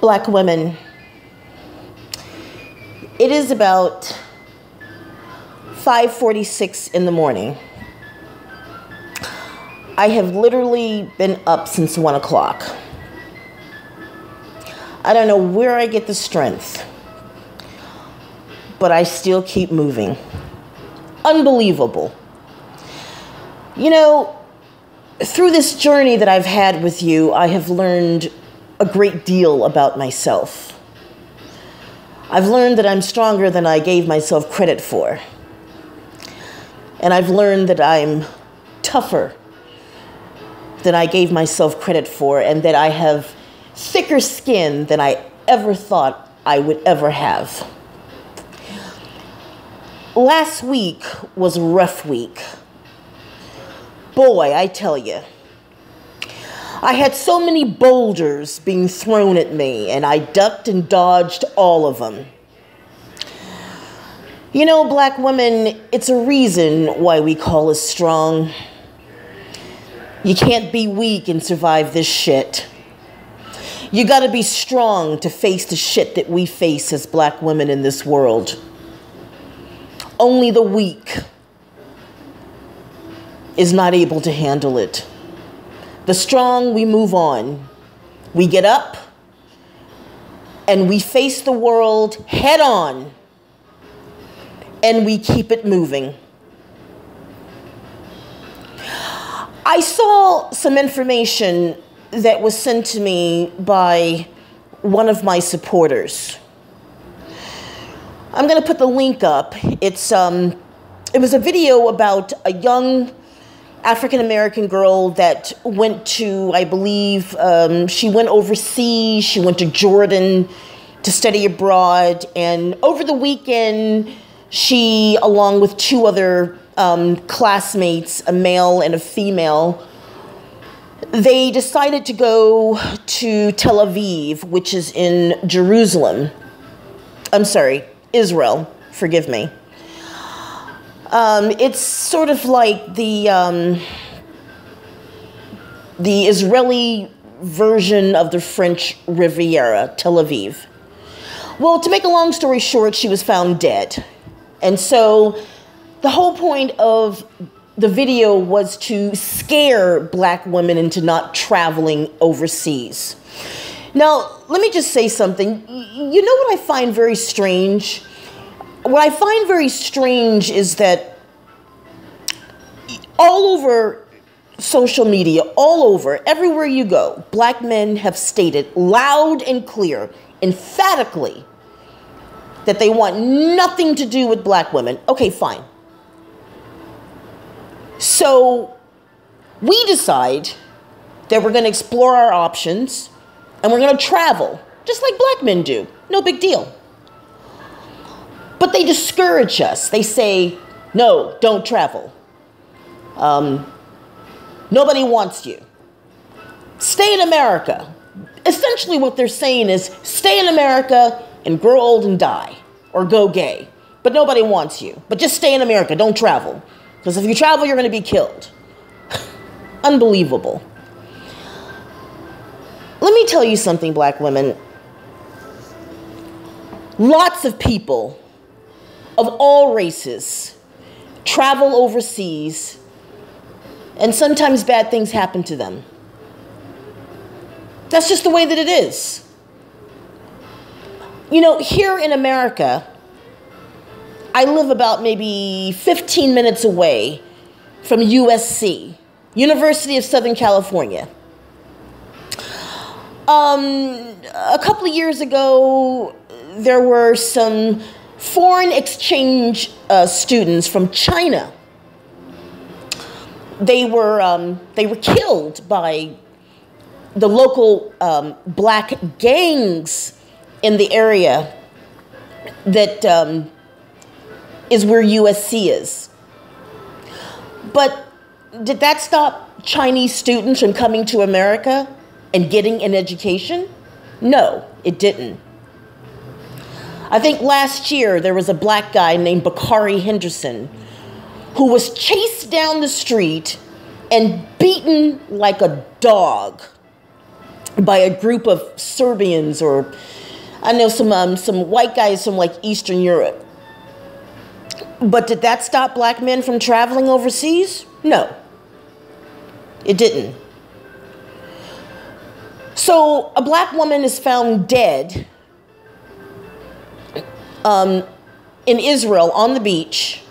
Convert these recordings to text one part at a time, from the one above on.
Black women, it is about 5:46 in the morning. I have literally been up since 1 o'clock. I don't know where I get the strength, but I still keep moving. Unbelievable. You know, through this journey that I've had with you, I have learned a great deal about myself. I've learned that I'm stronger than I gave myself credit for. And I've learned that I'm tougher than I gave myself credit for, and that I have thicker skin than I ever thought I would ever have. Last week was a rough week. Boy, I tell you. I had so many boulders being thrown at me, and I ducked and dodged all of them. You know, Black women, it's a reason why we call us strong. You can't be weak and survive this shit. You gotta be strong to face the shit that we face as Black women in this world. Only the weak is not able to handle it. The strong, we move on. We get up and we face the world head on, and we keep it moving. I saw some information that was sent to me by one of my supporters. I'm going to put the link up. It was a video about a young African-American girl that went to, I believe, she went overseas, she went to Jordan to study abroad, and over the weekend, she, along with two other classmates, a male and a female, they decided to go to Tel Aviv, which is in Jerusalem. I'm sorry, Israel, forgive me. It's sort of like the Israeli version of the French Riviera, Tel Aviv. Well, to make a long story short, she was found dead. And so the whole point of the video was to scare Black women into not traveling overseas. Now, let me just say something. You know what I find very strange? What I find very strange is that all over social media, all over, everywhere you go, Black men have stated loud and clear, emphatically, that they want nothing to do with Black women. Okay, fine. So we decide that we're going to explore our options and we're going to travel, just like Black men do. No big deal. But they discourage us. They say, no, don't travel. Nobody wants you. Stay in America. Essentially what they're saying is stay in America and grow old and die, or go gay. But nobody wants you. But just stay in America, don't travel. Because if you travel, you're going to be killed. Unbelievable. Let me tell you something, Black women. Lots of people of all races travel overseas, and sometimes bad things happen to them. That's just the way that it is. You know, here in America, I live about maybe 15 minutes away from USC, University of Southern California. A couple of years ago, there were some foreign exchange students from China. They were killed by the local Black gangs in the area that is where USC is. But did that stop Chinese students from coming to America and getting an education? No, it didn't. I think last year there was a Black guy named Bakari Henderson who was chased down the street and beaten like a dog by a group of Serbians, or I know some white guys from like Eastern Europe. But did that stop black men from traveling overseas? No, it didn't. So a black woman is found dead in Israel on the beach,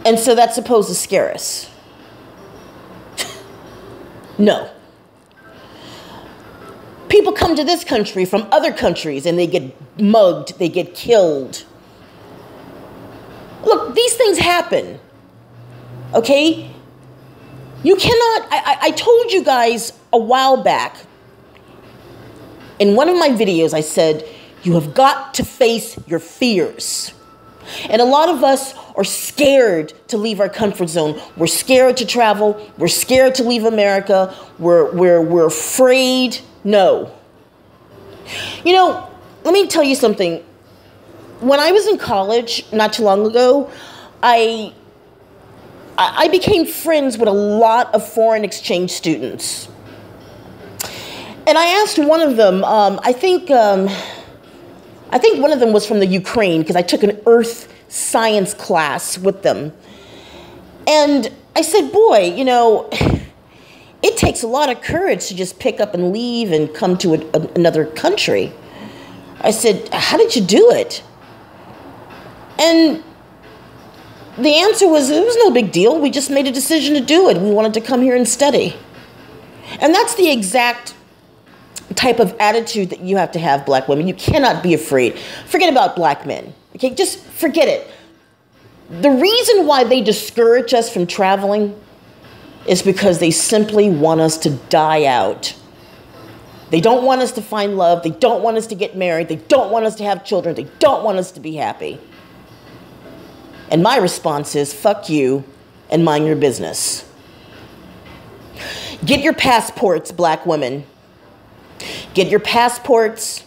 and so that's supposed to scare us. No. People come to this country from other countries and they get mugged, they get killed. Look, these things happen, okay? You cannot, I told you guys a while back, in one of my videos, I said, you have got to face your fears. And a lot of us are scared to leave our comfort zone. We're scared to travel. We're scared to leave America. We're afraid. No. You know, let me tell you something. When I was in college not too long ago, I became friends with a lot of foreign exchange students. And I asked one of them, I think one of them was from the Ukraine, because I took an earth science class with them. And I said, boy, you know, it takes a lot of courage to just pick up and leave and come to another country. I said, how did you do it? And the answer was, it was no big deal. We just made a decision to do it. We wanted to come here and study. And that's the exact type of attitude that you have to have, black women. You cannot be afraid. Forget about black men. Okay, just forget it. The reason why they discourage us from traveling is because they simply want us to die out. They don't want us to find love. They don't want us to get married. They don't want us to have children. They don't want us to be happy. And my response is, fuck you and mind your business. Get your passports, black women. Get your passports.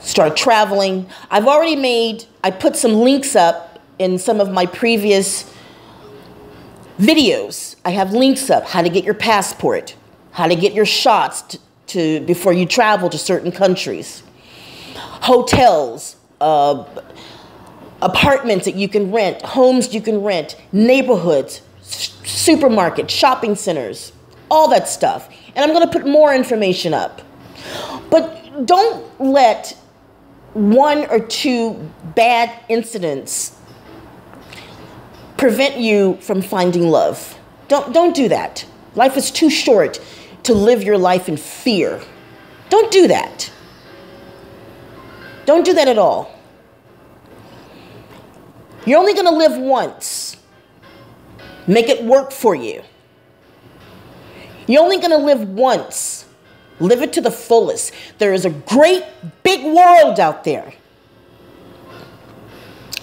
Start traveling. I put some links up in some of my previous videos. I have links up, how to get your passport, how to get your shots before you travel to certain countries. Hotels, apartments that you can rent, homes you can rent, neighborhoods, supermarkets, shopping centers, all that stuff. And I'm going to put more information up. But don't let one or two bad incidents prevent you from finding love. Don't do that. Life is too short to live your life in fear. Don't do that. Don't do that at all. You're only going to live once. Make it work for you. You're only going to live once. Live it to the fullest. There is a great big world out there.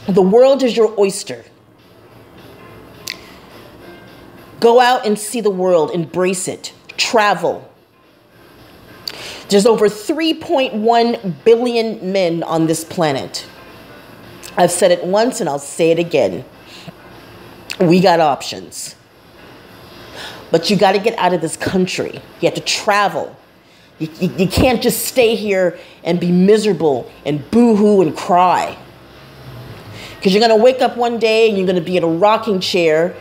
The world is your oyster. Go out and see the world. Embrace it. Travel. There's over 3.1 billion men on this planet. I've said it once and I'll say it again. We got options. But you got to get out of this country. You have to travel. You can't just stay here and be miserable and boo-hoo and cry. Because you're going to wake up one day and you're going to be in a rocking chair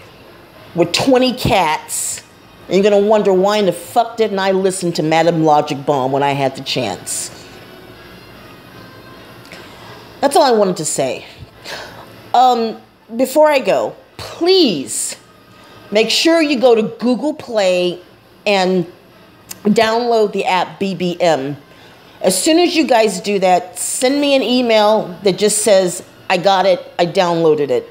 with 20 cats. And you're going to wonder, why in the fuck didn't I listen to Madamelogicbombdroper when I had the chance? That's all I wanted to say. Before I go, please make sure you go to Google Play and download the app BBM. As soon as you guys do that, send me an email that just says, I got it, I downloaded it.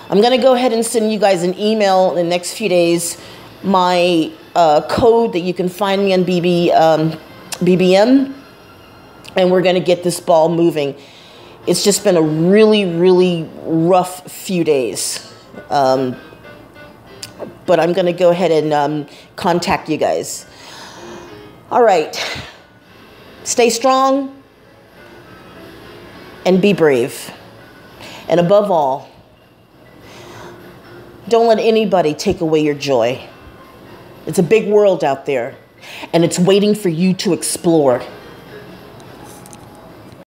I'm going to go ahead and send you guys an email in the next few days, my code that you can find me on BBM, and we're going to get this ball moving. It's just been a really, really rough few days. But I'm going to go ahead and contact you guys. All right. Stay strong and be brave. And above all, don't let anybody take away your joy. It's a big world out there. and it's waiting for you to explore.